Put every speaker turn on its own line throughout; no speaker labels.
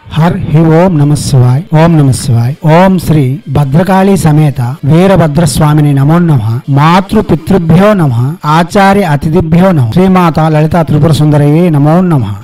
हर ही ओम नमः शिवाय ओम नमः शिवाय ओम श्री भद्रकाली समेत वीरभद्र स्वामिनि नमो नमः मातृ पितृभ्यो नमः आचार्य अतिथिभ्यो नमः श्रीमाता ललिता त्रिपुर सुंदरये नमो नमः।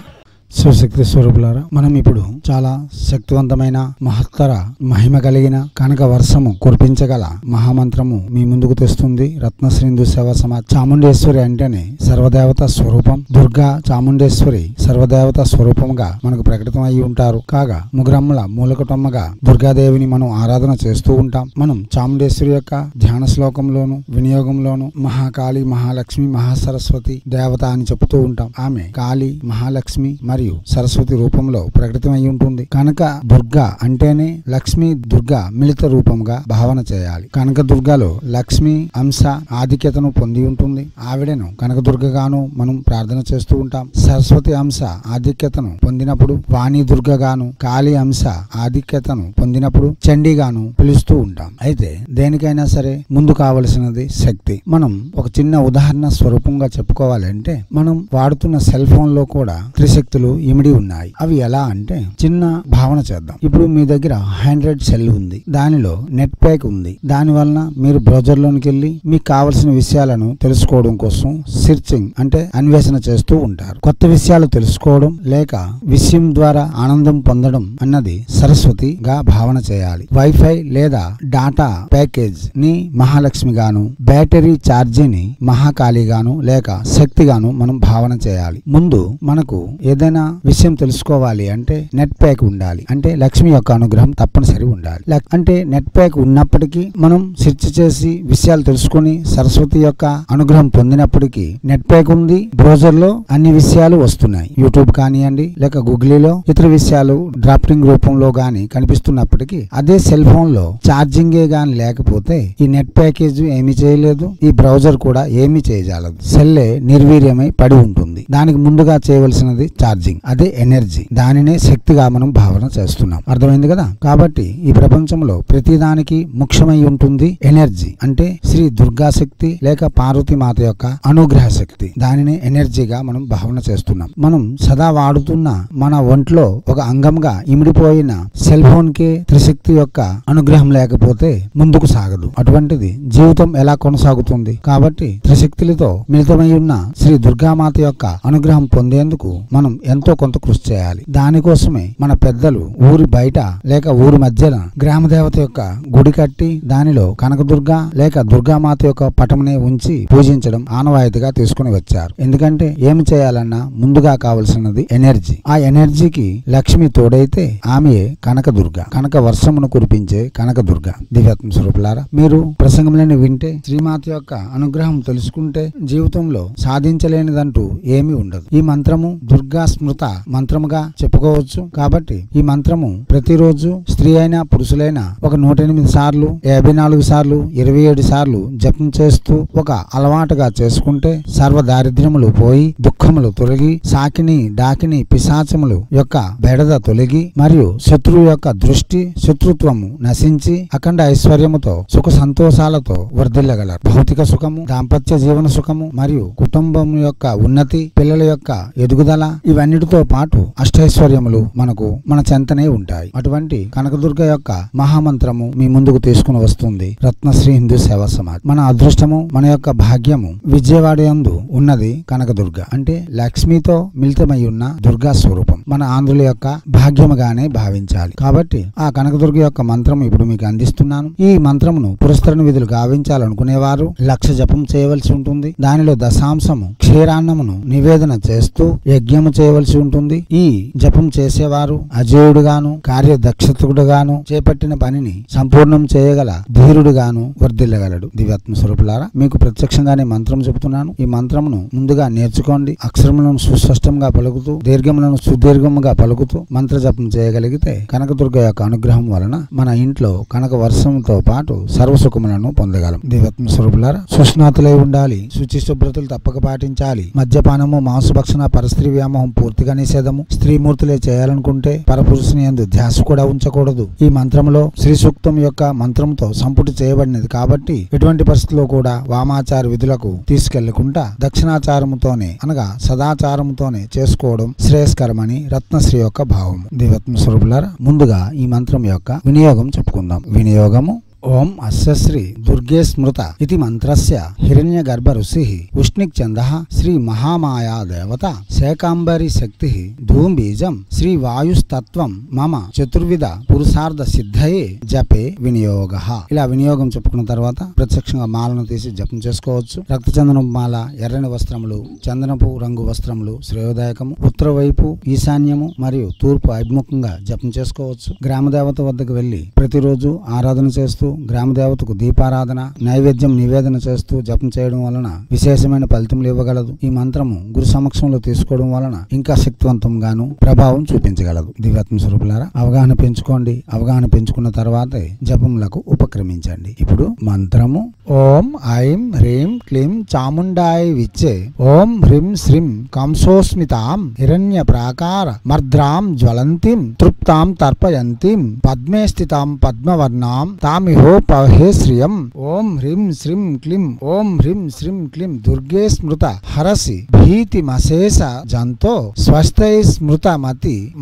శివశక్తి స్వరూపులారా, మనం ఇప్పుడు చాలా శక్తివంతమైన మహత్తర మహిమ కలిగిన కనక వర్షము కురిపించగల మహామంత్రము మీ ముందుకు తెస్తుంది రత్నశ్రీ హిందూ సేవా సమాజ్. చాముండేశ్వరి అంటేనే సర్వదేవత స్వరూపం. దుర్గా చాముండేశ్వరి సర్వదేవత స్వరూపంగా మనకు ప్రకటితం అయి ఉంటారు. కాగా ముగ్గురమ్మల మూలకుటమ్మగా దుర్గాదేవిని మనం ఆరాధన చేస్తూ ఉంటాం. మనం చాముండేశ్వరి యొక్క ధ్యాన శ్లోకంలోను వినియోగంలోను మహాకాళి, మహాలక్ష్మి, మహాసరస్వతి దేవత అని చెబుతూ ఉంటాం. ఆమె కాళి, మహాలక్ష్మి మరియు సరస్వతి రూపంలో ప్రకటితమై ఉంటుంది. కనుక దుర్గా అంటేనే లక్ష్మి దుర్గా మిళిత రూపంగా భావన చేయాలి. కనక దుర్గాలో లక్ష్మి అంశ ఆధిక్యతను పొంది ఉంటుంది. ఆవిడను కనక దుర్గగాను మనం ప్రార్థన చేస్తూ ఉంటాం. సరస్వతి అంశ ఆధిక్యతను పొందినప్పుడు వాణి దుర్గగాను, కాళీ అంశ ఆధిక్యతను పొందినప్పుడు చండీగాను పిలుస్తూ ఉంటాం. అయితే దేనికైనా సరే ముందు కావలసినది శక్తి. మనం ఒక చిన్న ఉదాహరణ స్వరూపంగా చెప్పుకోవాలంటే, మనం వాడుతున్న సెల్ ఫోన్ లో కూడా త్రిశక్తులు ఇమిడి ఉన్నాయి. అవి ఎలా అంటే, చిన్న భావన చేద్దాం. ఇప్పుడు మీ దగ్గర ఆండ్రాయిడ్ సెల్ ఉంది, దానిలో నెట్ ప్యాక్ ఉంది. దాని వలన మీరు బ్రౌజర్ లోనికి వెళ్ళి మీకు కావలసిన విషయాలను తెలుసుకోవడం కోసం సెర్చింగ్ అంటే అన్వేషణ చేస్తూ ఉంటారు. కొత్త విషయాలు తెలుసుకోవడం లేక విషయం ద్వారా ఆనందం పొందడం అన్నది సరస్వతిగా భావన చేయాలి. వైఫై లేదా డాటా ప్యాకేజ్ ని మహాలక్ష్మి గాను, బ్యాటరీ ఛార్జీని మహాకాళి గాను లేక శక్తి గాను మనం భావన చేయాలి. ముందు మనకు ఏదైనా విషయం తెలుసుకోవాలి అంటే నెట్ ప్యాక్ ఉండాలి. అంటే లక్ష్మి యొక్క అనుగ్రహం తప్పనిసరి ఉండాలి. అంటే నెట్ ప్యాక్ ఉన్నప్పటికీ మనం సెర్చ్ చేసి విషయాలు తెలుసుకుని సరస్వతి యొక్క అనుగ్రహం పొందినప్పటికీ నెట్ ప్యాక్ ఉంది, బ్రౌజర్ లో అన్ని విషయాలు వస్తున్నాయి. యూట్యూబ్ కానివ్వండి లేక గూగుల్లో ఇతర విషయాలు డ్రాఫ్టింగ్ రూపంలో గాని కనిపిస్తున్నప్పటికీ అదే సెల్ ఫోన్ లో ఛార్జింగే గాని లేకపోతే ఈ నెట్ ప్యాకేజ్ ఏమీ చేయలేదు, ఈ బ్రౌజర్ కూడా ఏమీ చేయజాలదు. సెల్లే నిర్వీర్యమై పడి ఉంటుంది. దానికి ముందుగా చేయవలసినది ఛార్జింగ్, అదే ఎనర్జీ. దానినే శక్తిగా మనం భావన చేస్తున్నాం. అర్థమైంది కదా? కాబట్టి ఈ ప్రపంచంలో ప్రతిదానికి ముఖ్యమై ఉంటుంది ఎనర్జీ. అంటే శ్రీ దుర్గా శక్తి లేక పార్వతి మాత యొక్క అనుగ్రహ శక్తి. దానినే ఎనర్జీగా మనం భావన చేస్తున్నాం. మనం సదా వాడుతున్న మన ఒంట్లో ఒక అంగంగా ఇమిడిపోయిన సెల్ ఫోన్ కి త్రిశక్తి యొక్క అనుగ్రహం లేకపోతే ముందుకు సాగదు. అటువంటిది జీవితం ఎలా కొనసాగుతుంది? కాబట్టి త్రిశక్తులతో మిళితమై ఉన్న శ్రీ దుర్గామాత యొక్క అనుగ్రహం పొందేందుకు మనం ఎంతో కొంత కృషి చేయాలి. దానికోసమే మన పెద్దలు ఊరి బయట లేక ఊరి మధ్యన గ్రామ దేవత యొక్క గుడి కట్టి దానిలో కనకదుర్గ లేక దుర్గామాత యొక్క పటమునే ఉంచి పూజించడం ఆనవాయితీగా తీసుకుని వచ్చారు. ఎందుకంటే ఏమి చేయాలన్నా ముందుగా కావలసినది ఎనర్జీ. ఆ ఎనర్జీకి లక్ష్మి తోడైతే ఆమె కనకదుర్గ, కనక వర్షమును కురిపించే కనకదుర్గ. దివ్యాత్మ స్వరూపులారా, మీరు ప్రసంగంలోని వింటే శ్రీమాత యొక్క అనుగ్రహం తెలుసుకుంటే జీవితంలో సాధించలేనిదంటూ ఏమీ ఉండదు. ఈ మంత్రము దుర్గా స్మృత మంత్రముగా చెప్పుకోవచ్చు. కాబట్టి ఈ మంత్రము ప్రతిరోజు స్త్రీ అయినా పురుషులైనా ఒక 108 సార్లు, 54 సార్లు, 27 సార్లు జపం చేస్తూ ఒక అలవాటుగా చేసుకుంటే సర్వ దారిద్ర్యములు పోయి దుఃఖములు తొలగి సాకిని డాకిని పిశాచములు యొక్క బెడద తొలగి మరియు శత్రువు యొక్క దృష్టి శత్రుత్వము నశించి అఖండ ఐశ్వర్యముతో సుఖ సంతోషాలతో వర్ధిల్లగలరు. భౌతిక సుఖము, దాంపత్య జీవన సుఖము మరియు కుటుంబం యొక్క ఉన్నతి, పిల్లల యొక్క ఎదుగుదల ఇవన్నిటితో పాటు అష్టైశ్వర్యములు మనకు మన చెంతనే ఉంటాయి. అటువంటి కనకదుర్గ యొక్క మహామంత్రము మీ ముందుకు తీసుకుని వస్తుంది రత్నశ్రీ హిందూ సేవా సమాజ్. మన అదృష్టము, మన యొక్క భాగ్యము విజయవాడ యందు ఉన్నది కనకదుర్గ. అంటే లక్ష్మితో మిళితమై ఉన్న దుర్గా స్వరూపం మన ఆంధ్రుల యొక్క భాగ్యముగానే భావించాలి. కాబట్టి ఆ కనకదుర్గ యొక్క మంత్రం ఇప్పుడు మీకు అందిస్తున్నాను. ఈ మంత్రమును పురస్కరణ విధులు గావించాలనుకునేవారు 1,00,000 జపం చేయవలసి ఉంటుంది. దానిలో దశాంశము క్షీరాన్నమును నివేదన చేస్తూ యజ్ఞము చేయవలసి ఉంటుంది. ఈ జపం చేసేవారు అజేయుడుగాను కార్యదక్షతుడుగాను చేపట్టిన పనిని సంపూర్ణం చేయగల ధీరుడుగాను వర్ధిల్లగలడు. దివ్యాత్మ స్వరూపులారా, మీకు ప్రత్యక్షంగానే మంత్రం చెబుతున్నాను. ఈ మంత్రమును ముందుగా నేర్చుకోండి. అక్షరములను సుస్పష్టంగా పలుకుతూ దీర్ఘములను సుదీర్ఘముగా పలుకుతూ మంత్ర జపం చేయగలిగితే కనకదుర్గ యొక్క అనుగ్రహం వలన మన ఇంట్లో కనక వర్షంతో పాటు సర్వసుఖములను పొందగలం. దివ్యాత్మ స్వరూపులారా, సుస్నాతులై ఉండాలి, శుచి శుభ్రతలు తప్పక పాటించాలి, మద్యపాన మద్యపానము, మాంసభక్షణ, పరస్త్రీ వ్యామోహం పూర్తిగా నిషేధము. స్త్రీమూర్తులే చేయాలనుకుంటే పరపురుషుని యందు ధ్యాస కూడా ఉంచకూడదు. ఈ మంత్రంలో శ్రీ సూక్తం యొక్క మంత్రంతో సంపుటి చేయబడినది కాబట్టి ఎటువంటి పరిస్థితుల్లో కూడా వామాచార విధులకు తీసుకెళ్లకుండా దక్షిణాచారముతోనే అనగా సదాచారముతోనే చేసుకోవడం శ్రేయస్కరమని రత్నశ్రీ యొక్క భావము. దివ్యాత్మ స్వరూపులారా, ముందుగా ఈ మంత్రం యొక్క వినియోగం చెప్పుకుందాం. వినియోగము: ఓం అస్య శ్రీ దుర్గే స్మృత ఇతి మంత్రస్య హిరణ్య గర్భ ఋషి ఉష్ణిక్ చంద శ్రీ మహామాయా దేవత శేకాంబరి శక్తి ధూంబీజం శ్రీ వాయుస్తత్వం మమ చతుర్విధ పురుషార్థ సిద్ధయే జపే వినియోగ. ఇలా వినియోగం చెప్పుకున్న తర్వాత ప్రత్యక్షంగా మాలను తీసి జపం చేసుకోవచ్చు. రక్తచందనం మాల, ఎర్రని వస్త్రములు, చందనపు రంగు వస్త్రములు శ్రేయోదాయకము. ఉత్తర వైపు, ఈశాన్యము మరియు తూర్పు అభిముఖంగా జపం చేసుకోవచ్చు. గ్రామదేవత వద్దకు వెళ్లి ప్రతిరోజు ఆరాధన చేస్తూ గ్రామ దేవతకు దీపారాధన, నైవేద్యం నివేదన చేస్తూ జపం చేయడం వలన విశేషమైన ఫలితములు ఇవ్వగలదు. ఈ మంత్రము గురు సమక్షంలో తీసుకోవడం వలన ఇంకా శక్తివంతంగాను ప్రభావం చూపించగలదు. దివ్యాత్మ స్వరూపులారా, అవగాహన పెంచుకోండి. అవగాహన పెంచుకున్న తర్వాతే జపములకు ఉపక్రమించండి. ఇప్పుడు మంత్రము: ఓం ఐం హ్రీం క్లీం చాముండాయ విచ్చే ఓం హ్రీం శ్రీం కంసోస్మితాం హిరణ్య ప్రాకార మర్ద్రాం జ్వలంతిం తృప్తాం తర్పయంతిం పద్మే స్థితాం పద్మవర్ణాం తామిహోపహే శ్రియం. ఓం హ్రీం శ్రీం క్లీం ఓం హ్రీం శ్రీం క్లీం దుర్గే స్మృత హరసి భీతిమశేష జంతో స్వస్థై స్మృత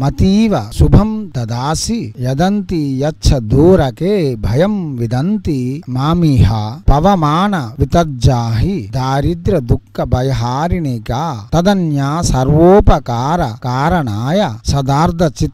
మతీవ శుభం దదాసి యదంతి యచ్చ దూరకే భయం విదంతి మామిహ పవమాన వితజ్జాహి దారిద్ర్య దుఃఖ భయహారిణిగా తదన్యా సర్వోపకార కారణాయ సదార్థ చిత్త.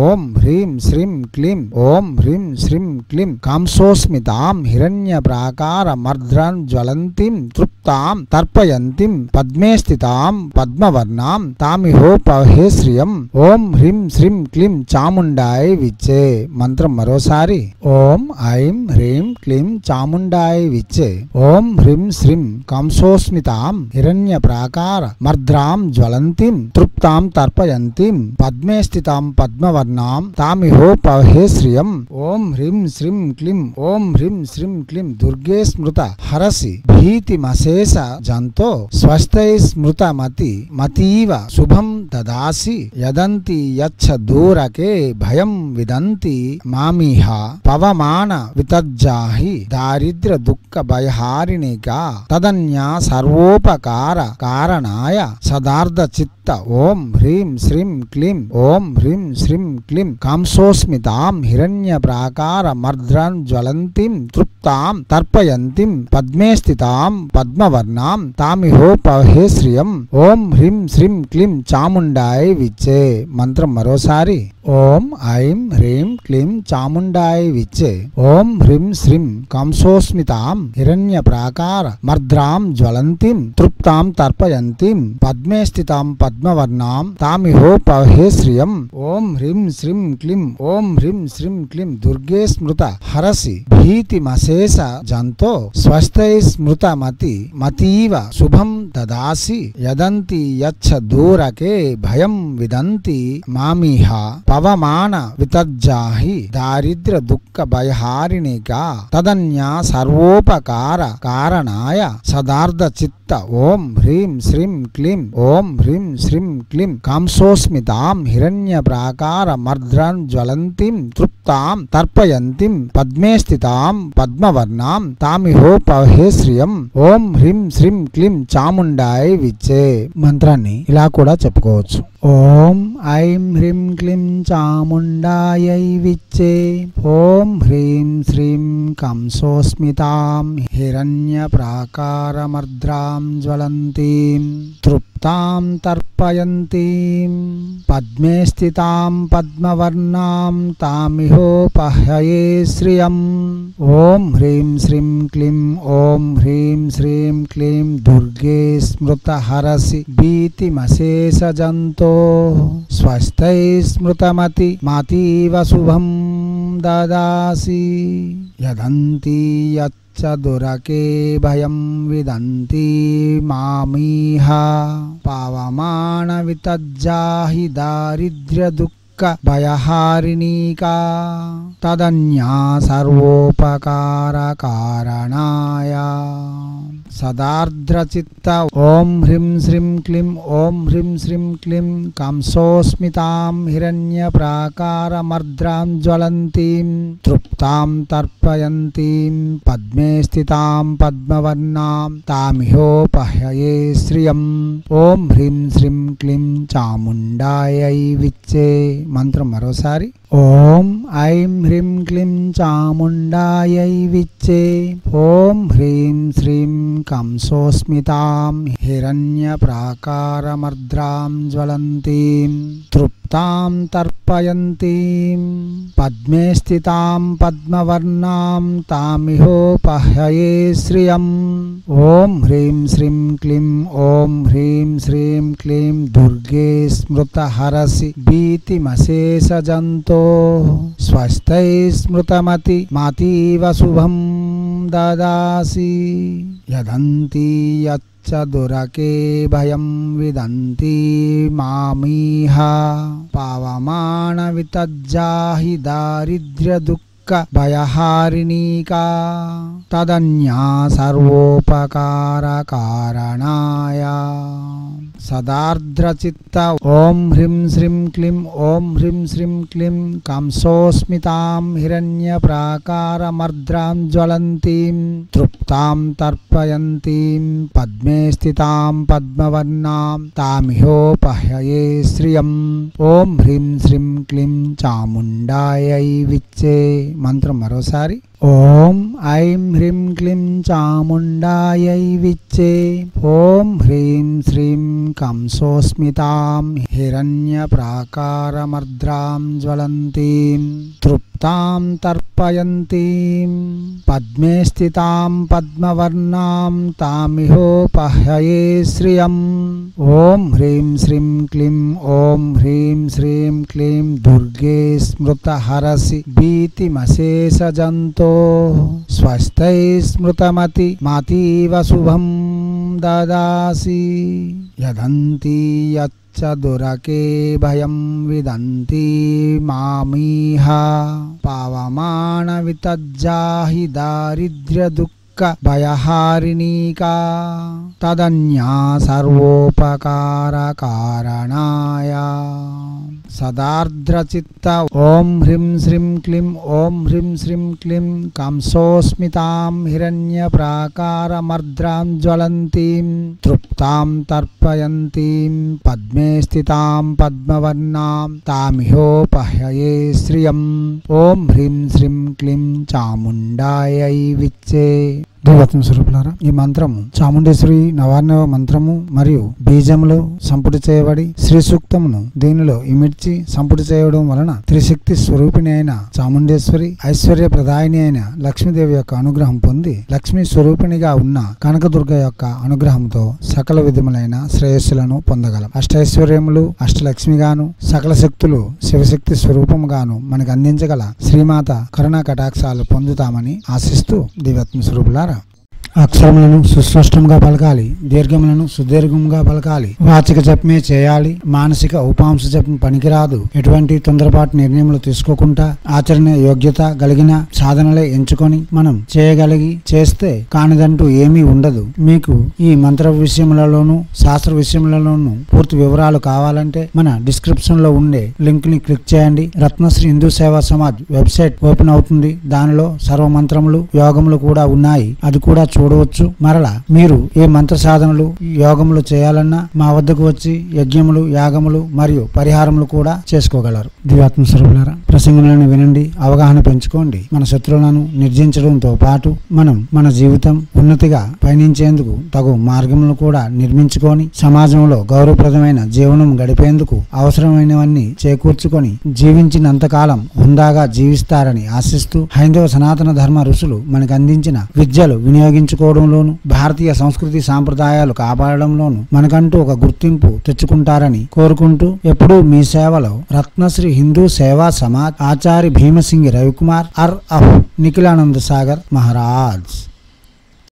ఓం హ్రీం శ్రీం క్లీం ఓం హ్రీం శ్రీం క్లీం కంసోస్మితాం హిరణ్య ప్రాకార మర్ద్రాం జ్వలంతిం తృప్తాం తర్పయంతిం పద్మే స్థితాం పద్మవర్ణాం తామిహోపహే శ్రియం. ఓం హ్రీం శ్రీం క్లీం చాముండాయ విచ్చే. మంత్రం మరోసారి: ఓం ఐం హ్రీం క్లీం చాముండాయ విచ్చే ఓం హ్రీం శ్రీం కంసోస్మితాం హిరణ్య ప్రాకార మర్ద్రాం జ్వలంతిం తృప్తాం తర్పయంతిం పద్మే స్థితాం పద్మవర్ణాం తామిహోపహే శ్రియం. ఓం హ్రీం శ్రీం క్లీం ఓం హ్రీం శ్రీం క్లీం దుర్గే స్మృత హరసి భీతిమశేష జంతో స్వస్థై స్మృత మతీవ శుభం దదాసి యదంతి యచ్చ దూరకే భయం విదంతి మామిహ పవమాన వితజ్జాహి దారిద్ర్య దుఃఖ భయహారిణిగా తదన్యా సర్వోపకార కారణాయ సదార్థ చిత్త. ఓం హ్రీం శ్రీం క్లీం ఓం హ్రీం శ్రీం క్లీం కంసోస్మితాం హిరణ్య ప్రాకార మర్ద్రాం జ్వలంతిం తృప్తాం తర్పయంతిం పద్మే స్థితాం పద్మవర్ణాం తామిహోపహే శ్రియం. ఓం హ్రీం శ్రీం క్లీం చాముండాయ విచ్చే. మంత్రం మరోసారి: ఓం ఐం హ్రీం క్లీం చాముండాయ విచ్చే ఓం హ్రీం శ్రీం కంసోస్మితాం హిరణ్య ప్రాకార మర్ద్రాం జ్వలంతిం తృప్తాం తర్పయంతిం పద్మే స్థితాం పద్మవర్ణాం తామిహోపహే శ్రియం. ఓం హ్రీం శ్రీం క్లీం ఓం హ్రీం శ్రీం క్లీం దుర్గే స్మృత హరసి భీతిమశేష జంతో స్వస్థై స్మృత మతీవ శుభం దదాసి యదంతి యచ్చ దూరకే భయం విదంతి మామిహ పవమాన వితజ్జాహి దారిద్ర్య దుఃఖ భయహారిణిగా తదన్యా సర్వోపకార కారణాయ సదార్థ చిత్త. ఓం హ్రీం శ్రీం క్లీం ఓం హ్రీం శ్రీం క్లీం కంసోస్మితాం హిరణ్య ప్రాకార మర్ద్రాం జ్వలంతిం తృప్తాం తర్పయంతిం పద్మే స్థితాం పద్మవర్ణాం తామిహోపహే శ్రియం. ఓం హ్రీం శ్రీం క్లీం చాముండాయ విచ్చే. మంత్రాన్ని ఇలా కూడా చెప్పుకోవచ్చు: ఓం ఐం హ్రీం క్లీం చాముండాయై విచ్చే ఓం హ్రీం శ్రీం కంసోస్మితాం హిరణ్య ప్రాకారమర్ద్రాం జ్వలంతీం తృప్తాం తర్పయంతీం పద్మే స్థితాం పద్మవర్ణాం తామిహోపహయే శ్రియం. ఓం హ్రీం శ్రీం క్లీం ఓం హ్రీం శ్రీం క్లీం దుర్గే స్మృత హరసి భీతిమశేష జంతో స్వస్థై స్మృతమతి మాతీవ శుభం దదాసి యదంతి యచ్చ దురకే భయం విదంతి మామిహ పవమాన వితజ్జాహి దారిద్ర్య దుఃఖ భయహారిణీకా తదన్యా సర్వోపకార కారణాయ సదార్ద్రచిత్త ఓం హ్రీం శ్రీం క్లీం ఓం హ్రీం శ్రీం క్లీం కంసోస్మితాం హిరణ్యప్రాకారమర్ద్రాం జ్వలంతీం తృప్తాం తర్పయంతీం పద్మే స్థితాం పద్మవర్ణాం తామిహోపహ్యయే శ్రియం ఓం హ్రీం శ్రీం క్లీం చాముండాయై విచ్చే. మంత్రం మరోసారి. ఓం ఐం హ్రీం క్లీం చాముండాయై విచ్చే. ఓం హ్రీం శ్రీం కంసోస్మితాం హిరణ్యప్రాకారమర్ద్రాం జ్వలంతీం తృప్తాం తర్పయంతీం పద్మే స్థితాం పద్మవర్ణాం తామిహోపహ్యయే శ్రియం ఓం హ్రీం శ్రీం క్లీం ఓం హ్రీం శ్రీం క్లీం దుర్గే స్మృతహరసి భీతిమశేషజంతో స్వస్థై స్మృతమతి మాతీవ శుభం దదాసి. యదంతి యచ్చ దురకే భయం విదంతి మామీహ పావమాన వితజ్జాహి దారిద్ర్య దుఃఖ భయహారిణీకా తదన్యా సర్వోపకార కారణాయ సదార్ద్రచిత్త ఓం హ్రీం శ్రీం క్లీం ఓం హ్రీం శ్రీం క్లీం కంసోస్మితాం హిరణ్యప్రాకారమర్ద్రాం జ్వలంతీం తృప్తాం తర్పయంతీం పద్మే స్థితాం పద్మవర్ణాం తామిహోపహ్యయే శ్రియం ఓం హ్రీం శ్రీం క్లీం చాముండాయై విచ్చే. మంత్రం మరోసారి. ఓం ఐం హ్రీం క్లీం చాముండాయై విచ్చే. ఓం హ్రీం శ్రీం కంసోస్మితాం హిరణ్యప్రాకారమర్ద్రాం జ్వలంతీం తృప్తాం తర్పయంతీం పద్మే స్థితాం పద్మవర్ణాం తామిహోపహ్యయే శ్రియం ఓం హ్రీం శ్రీం క్లీం ఓం హ్రీం శ్రీం క్లీం దుర్గే స్మృతహరసి భీతిమశేషజంతో స్వస్థై స్మృతమతి మాతీవ శుభం దదాసి. యదంతి యచ్చ దురకే భయం విదంతి మామీహ పావమాన వితజ్జాహి దారిద్ర్య దుఃఖ భయహారిణీకా తదన్యా సర్వోపకార కారణాయ సదార్ద్రచిత్త ఓం హ్రీం శ్రీం క్లీం ఓం హ్రీం శ్రీం క్లీం కంసోస్మితాం హిరణ్యప్రాకారమర్ద్రాం జ్వలంతీం తృప్తాం తర్పయంతీం పద్మే స్థితాం పద్మవర్ణాం తామిహోపహ్యయే శ్రియం ఓం హ్రీం శ్రీం క్లీం చాముండాయై విచ్చే. దేవత్మ స్వరూపులారా, ఈ మంత్రము చాముండేశ్వరి నవార్ణవ మంత్రము మరియు బీజములు సంపుటి చేయబడి శ్రీ సూక్తమును దీనిలో ఇమిడ్చి సంపుటి చేయడం వలన త్రిశక్తి స్వరూపిణి అయిన చాముండేశ్వరి ఐశ్వర్య ప్రదాయిని అయిన లక్ష్మీదేవి యొక్క అనుగ్రహం పొంది లక్ష్మీ స్వరూపిణిగా ఉన్న కనకదుర్గ యొక్క అనుగ్రహంతో సకల విధములైన శ్రేయస్సులను పొందగలం. అష్టైశ్వర్యములు అష్టలక్ష్మిగాను సకల శక్తులు శివశక్తి స్వరూపముగాను మనకు అందించగల శ్రీమాత కరుణా కటాక్షాలు పొందుతామని ఆశిస్తూ దివ్యాత్మ స్వరూపులారా, అక్షరములను సుస్పష్టంగా పలకాలి, దీర్ఘములను సుదీర్ఘంగా పలకాలి, వాచిక జపమే చేయాలి, మానసిక ఉపాంశ జపం పనికిరాదు. ఎటువంటి తొందరపాటు నిర్ణయములు తీసుకోకుండా ఆచరణ యోగ్యత కలిగిన సాధనలే ఎంచుకొని మనం చేయగలిగి చేస్తే కానిదంటూ ఏమీ ఉండదు. మీకు ఈ మంత్ర విషయములలోనూ శాస్త్ర విషయములలోనూ పూర్తి వివరాలు కావాలంటే మన డిస్క్రిప్షన్ లో ఉండే లింక్ ని క్లిక్ చేయండి. రత్నశ్రీ హిందూ సేవా సమాజ్ వెబ్సైట్ ఓపెన్ అవుతుంది. దానిలో సర్వ మంత్రములు యోగములు కూడా ఉన్నాయి, అది కూడా చూడవచ్చు. మరలా మీరు ఏ మంత్ర సాధనలు యోగములు చేయాలన్నా మా వద్దకు వచ్చి యజ్ఞములు యాగములు మరియు పరిహారములు కూడా చేసుకోగలరు. దివ్యాత్మ స్వరూపులారా, ప్రసంగములను వినండి, అవగాహన పెంచుకోండి. మన శత్రువులను నిర్జించడంతో పాటు మనం మన జీవితం ఉన్నతిగా పయనించేందుకు తగు మార్గములను కూడా నిర్మించుకొని సమాజంలో గౌరవప్రదమైన జీవనం గడిపేందుకు అవసరమైనవన్నీ చేకూర్చుకొని జీవించినంతకాలం హుందాగా జీవిస్తారని ఆశిస్తూ హైందవ సనాతన ధర్మ ఋషులు మనకు అందించిన విద్యలు వినియోగించుకోవడంలోను భారతీయ సంస్కృతి సాంప్రదాయాలు కాపాడడంలోను మనకంటూ ఒక గుర్తింపు తెచ్చుకుంటారని కోరుకుంటూ ఎప్పుడూ మీ సేవలో రత్నశ్రీ హిందూ సేవా సమాజ్ ఆచార్య భీమసింగి రవికుమార్ అర్ అహ్ నిఖిలానంద సాగర్ మహారాజ్.